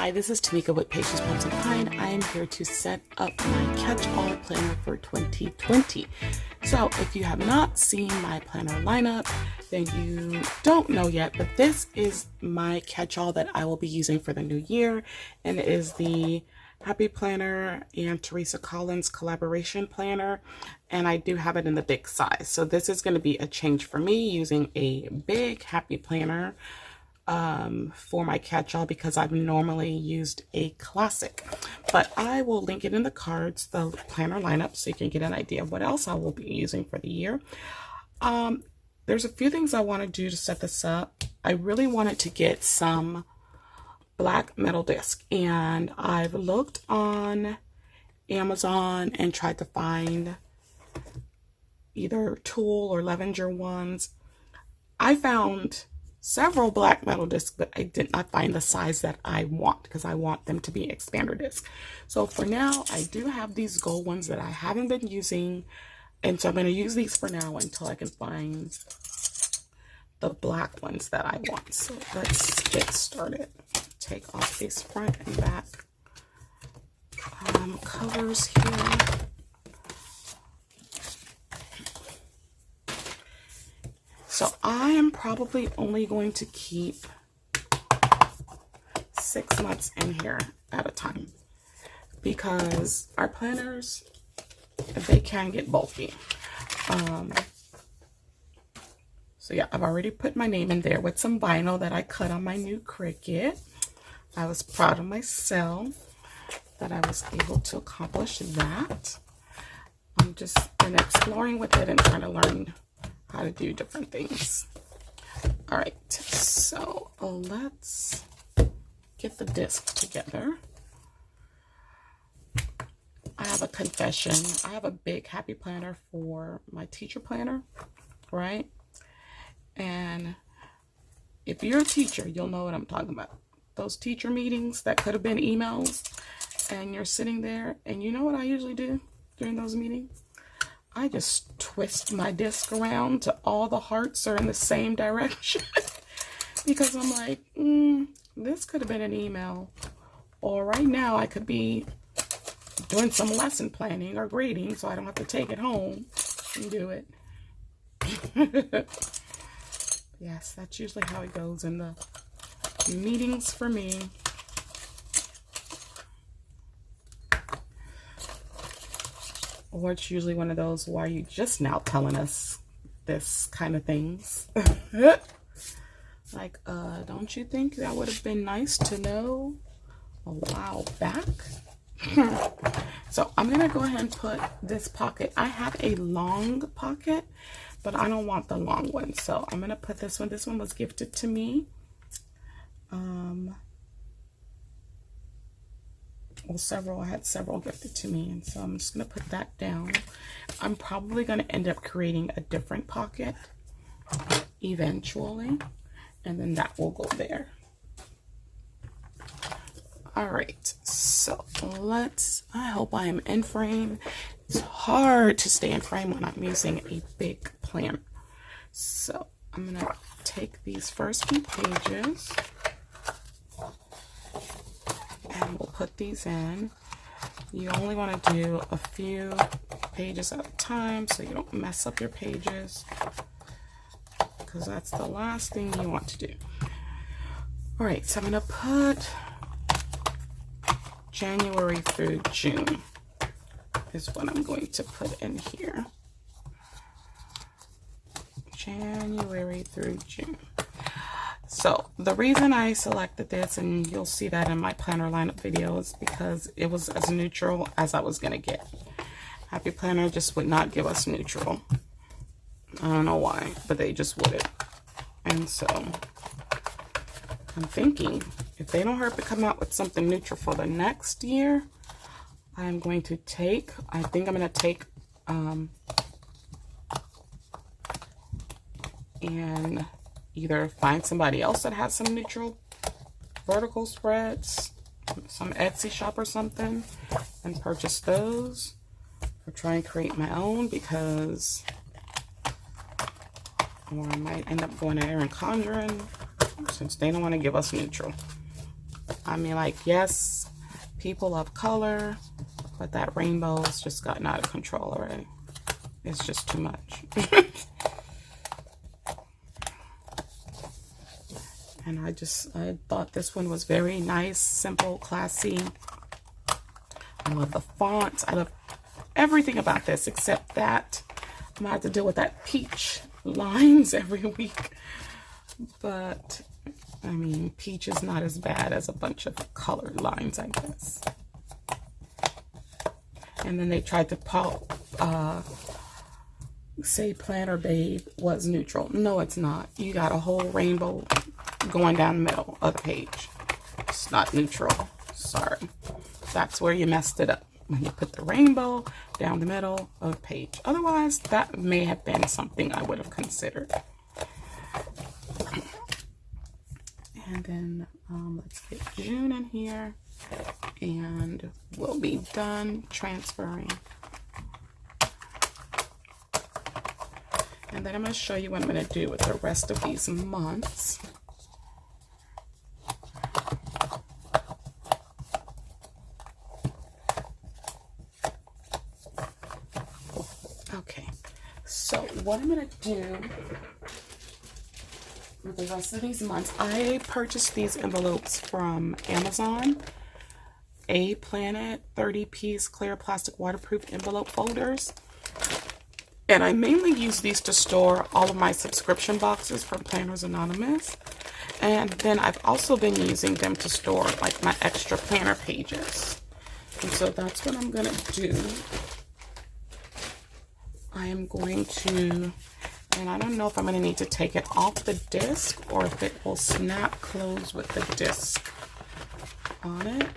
Hi, this is Tamika with Patience Plums and Pine. I am here to set up my catch-all planner for 2020. So if you have not seen my planner lineup, then you don't know yet, but this is my catch-all that I will be using for the new year, and it is the Happy Planner and Teresa Collins collaboration planner, and I do have it in the big size. So this is going to be a change for me, using a big Happy Planner for my catch-all, because I've normally used a classic. But I will link it in the cards, the planner lineup, so you can get an idea of what else I will be using for the year. There's a few things I want to do to set this up. I really wanted to get some black metal disc, and I've looked on Amazon and tried to find either Tool or Levenger ones. I found several black metal discs, but I did not find the size that I want, because I want them to be expander disc. So for now, I do have these gold ones that I haven't been using, and so I'm going to use these for now until I can find the black ones that I want. So let's get started. Take off these front and back covers here. So I am probably only going to keep 6 months in here at a time, because our planners, they can get bulky. So yeah, I've already put my name in there with some vinyl that I cut on my new Cricut. I was proud of myself that I was able to accomplish that. I'm just been exploring with it and trying to learn how to do different things. All right, so let's get the disc together. I have a confession. I have a big Happy Planner for my teacher planner, right? And if you're a teacher, you'll know what I'm talking about. Those teacher meetings that could have been emails, and you're sitting there, and you know what I usually do during those meetings? I just twist my disc around to all the hearts are in the same direction. Because I'm like, this could have been an email. Or right now I could be doing some lesson planning or grading, so I don't have to take it home and do it. Yes, that's usually how it goes in the meetings for me. Or it's usually one of those, why are you just now telling us this kind of things? Like, don't you think that would have been nice to know a while back? So I'm going to go ahead and put this pocket. I have a long pocket, but I don't want the long one. So I'm going to put this one. This one was gifted to me. Well, I had several gifted to me, and so I'm just going to put that down. I'm probably going to end up creating a different pocket eventually, and then that will go there. All right, so I hope I am in frame. It's hard to stay in frame when I'm using a big planner. So I'm going to take these first few pages, and we'll put these in. You only want to do a few pages at a time so you don't mess up your pages, because that's the last thing you want to do. All right, so I'm going to put January through June is what I'm going to put in here. January through June. So the reason I selected this, and you'll see that in my planner lineup video, is because it was as neutral as I was going to get. Happy Planner just would not give us neutral. I don't know why, but they just wouldn't. And so I'm thinking, if they don't hurry to come out with something neutral for the next year, I'm going to take, I think I'm going to take and either find somebody else that has some neutral vertical spreads, some Etsy shop or something, and purchase those, or try and create my own, because, or I might end up going to Erin Condren, since they don't want to give us neutral. I mean, like, yes, people of color, but that rainbow has just gotten out of control already. It's just too much. And I thought this one was very nice, simple, classy. I love the fonts. I love everything about this except that I'm gonna have to deal with that peach lines every week. But I mean, peach is not as bad as a bunch of colored lines, I guess. And then they tried to say Planner Babe was neutral. No, it's not. You got a whole rainbow going down the middle of the page. It's not neutral. Sorry. That's where you messed it up, when you put the rainbow down the middle of the page. Otherwise, that may have been something I would have considered. And then let's get June in here, and we'll be done transferring. And then I'm going to show you what I'm going to do with the rest of these months. Okay, so what I'm going to do with the rest of these months, I purchased these envelopes from Amazon. A Planet 30-piece clear plastic waterproof envelope folders. And I mainly use these to store all of my subscription boxes from Planners Anonymous. And then I've also been using them to store like my extra planner pages. And so that's what I'm going to do. I am going to, and I don't know if I'm going to need to take it off the disc or if it will snap close with the disc on it.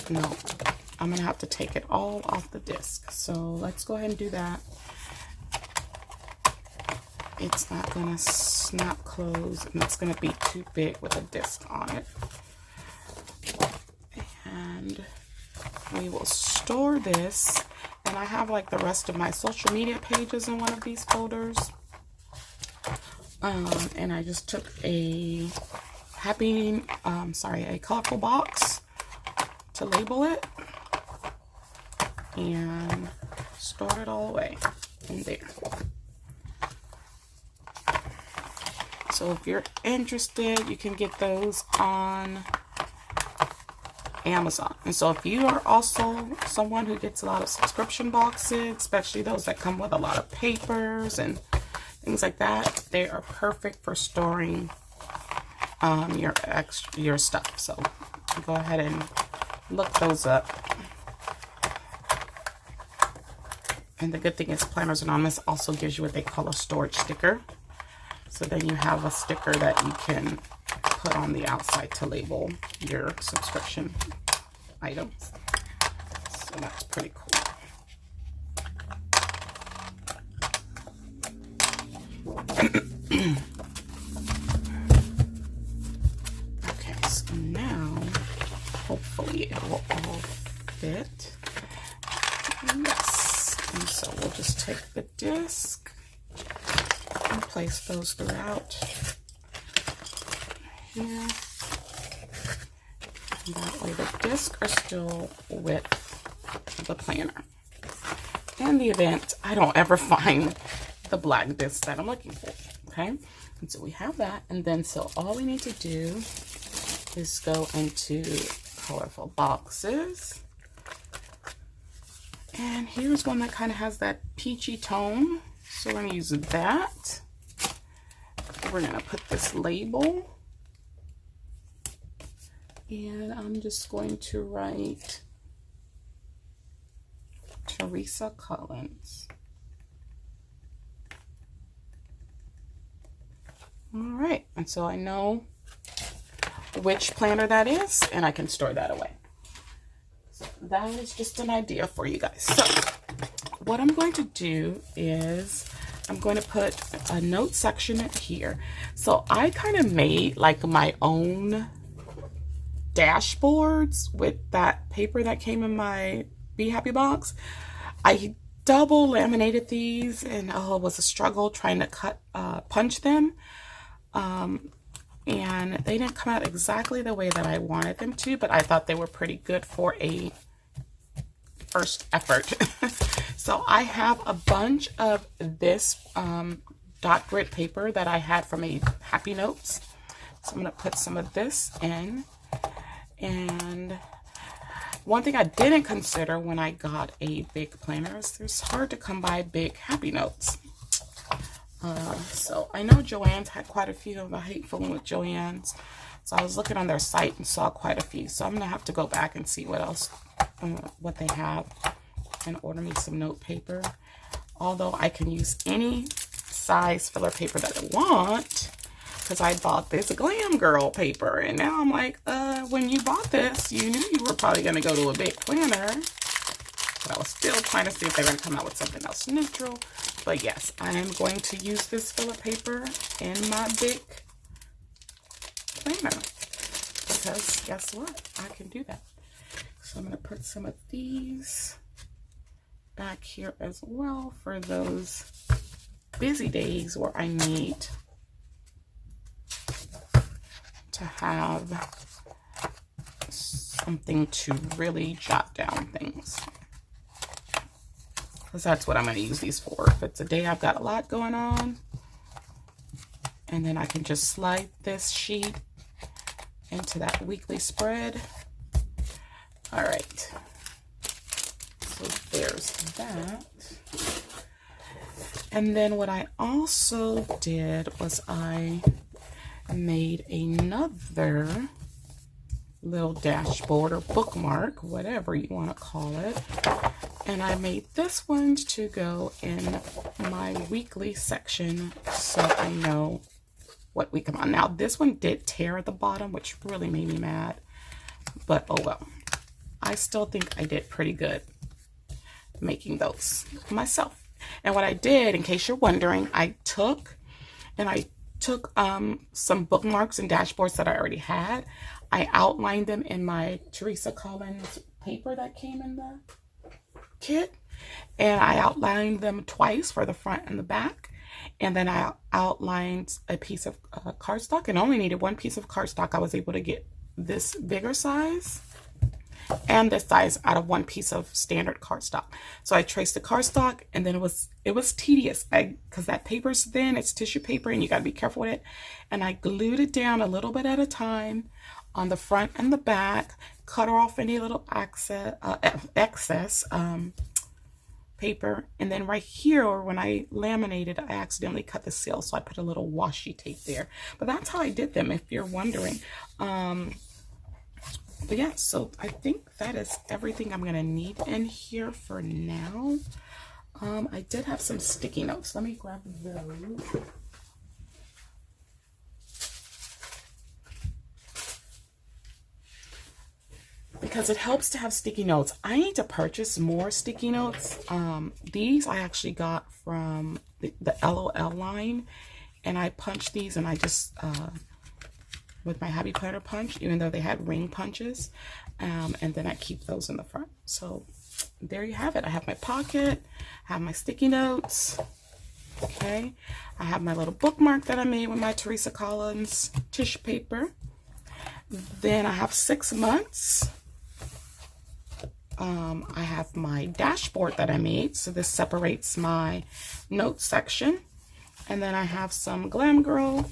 No, I'm going to have to take it all off the disc. So let's go ahead and do that. It's not going to snap close, and it's going to be too big with a disc on it. And we will store this. And I have like the rest of my social media pages in one of these folders. And I just took a colorful box to label it and stored it all away in there. So if you're interested, you can get those on Amazon. And so if you are also someone who gets a lot of subscription boxes, especially those that come with a lot of papers and things like that, they are perfect for storing your stuff. So go ahead and look those up. And the good thing is Planners Anonymous also gives you what they call a storage sticker. So then you have a sticker that you can put on the outside to label your subscription items. So that's pretty cool. Okay, so now hopefully it will all fit. Yes. And so we'll just take the disc and place those throughout here. And that way the discs are still with the planner. In the event I don't ever find the black disc that I'm looking for. Okay, and so we have that, and then so all we need to do is go into colorful boxes. And here's one that kind of has that peachy tone. So we're going to use that. We're going to put this label. And I'm just going to write Teresa Collins. All right. And so I know which planner that is, and I can store that away. So that is just an idea for you guys. So what I'm going to do is I'm going to put a note section here. So I kind of made like my own dashboards with that paper that came in my Be Happy box. I double laminated these, and oh, it was a struggle trying to punch them. and they didn't come out exactly the way that I wanted them to, but I thought they were pretty good for a first effort. So I have a bunch of this dot grid paper that I had from a Happy Notes. So I'm going to put some of this in. And one thing I didn't consider when I got a big planner is it's hard to come by big Happy Notes. So I know Joann's had quite a few. I hate fooling with Joann's. So I was looking on their site and saw quite a few. So I'm going to have to go back and see what else, what they have, and order me some note paper. Although I can use any size filler paper that I want, because I bought this Glam Girl paper. And now I'm like, when you bought this, you knew you were probably going to go to a big planner. But I was still trying to see if they're going to come out with something else neutral. But yes, I am going to use this filler paper in my big planner, because guess what? I can do that. So I'm going to put some of these back here as well for those busy days where I need to have something to really jot down things, because that's what I'm going to use these for. If it's a day I've got a lot going on, and then I can just slide this sheet into that weekly spread. All right, so there's that. And then what I also did was I made another little dashboard or bookmark, whatever you want to call it. And I made this one to go in my weekly section, so I know what week I'm on. Now, this one did tear at the bottom, which really made me mad. But oh well. I still think I did pretty good making those myself. And what I did, in case you're wondering, I took some bookmarks and dashboards that I already had. I outlined them in my Teresa Collins paper that came in the kit, and I outlined them twice for the front and the back. And then I outlined a piece of cardstock, and only needed one piece of cardstock. I was able to get this bigger size and this size out of one piece of standard cardstock. So I traced the cardstock, and then it was tedious because that paper's thin, it's tissue paper, and you got to be careful with it. And I glued it down a little bit at a time on the front and the back, cut off any little excess paper, and then right here, or when I laminated, I accidentally cut the seal, so I put a little washi tape there. But that's how I did them, if you're wondering. But yeah, so I think that is everything I'm gonna need in here for now. I did have some sticky notes. Let me grab those. Because it helps to have sticky notes. I need to purchase more sticky notes. These I actually got from the LOL line, and I punched these, and I just with my Happy Planner punch, even though they had ring punches, and then I keep those in the front. So there you have it. I have my pocket, I have my sticky notes. Okay, I have my little bookmark that I made with my Teresa Collins tissue paper. Then I have 6 months. I have my dashboard that I made, so this separates my notes section. And then I have some Glam Girl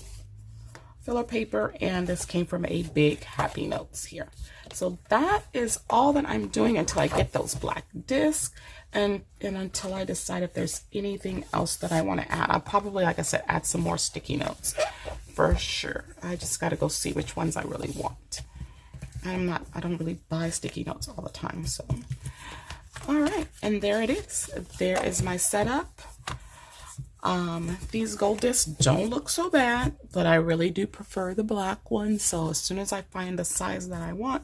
filler paper, and this came from a big Happy Notes here. So that is all that I'm doing until I get those black discs, and until I decide if there's anything else that I want to add. I'll probably, like I said, add some more sticky notes for sure. I just got to go see which ones I really want. I don't really buy sticky notes all the time, so. All right, and there it is. There is my setup. These gold discs don't look so bad, but I really do prefer the black ones. So as soon as I find the size that I want,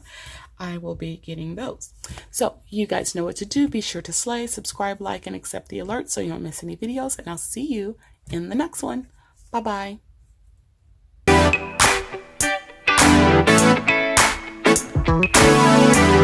I will be getting those. So you guys know what to do. Be sure to slay, subscribe, like, and accept the alerts so you don't miss any videos. And I'll see you in the next one. Bye-bye. Thank you.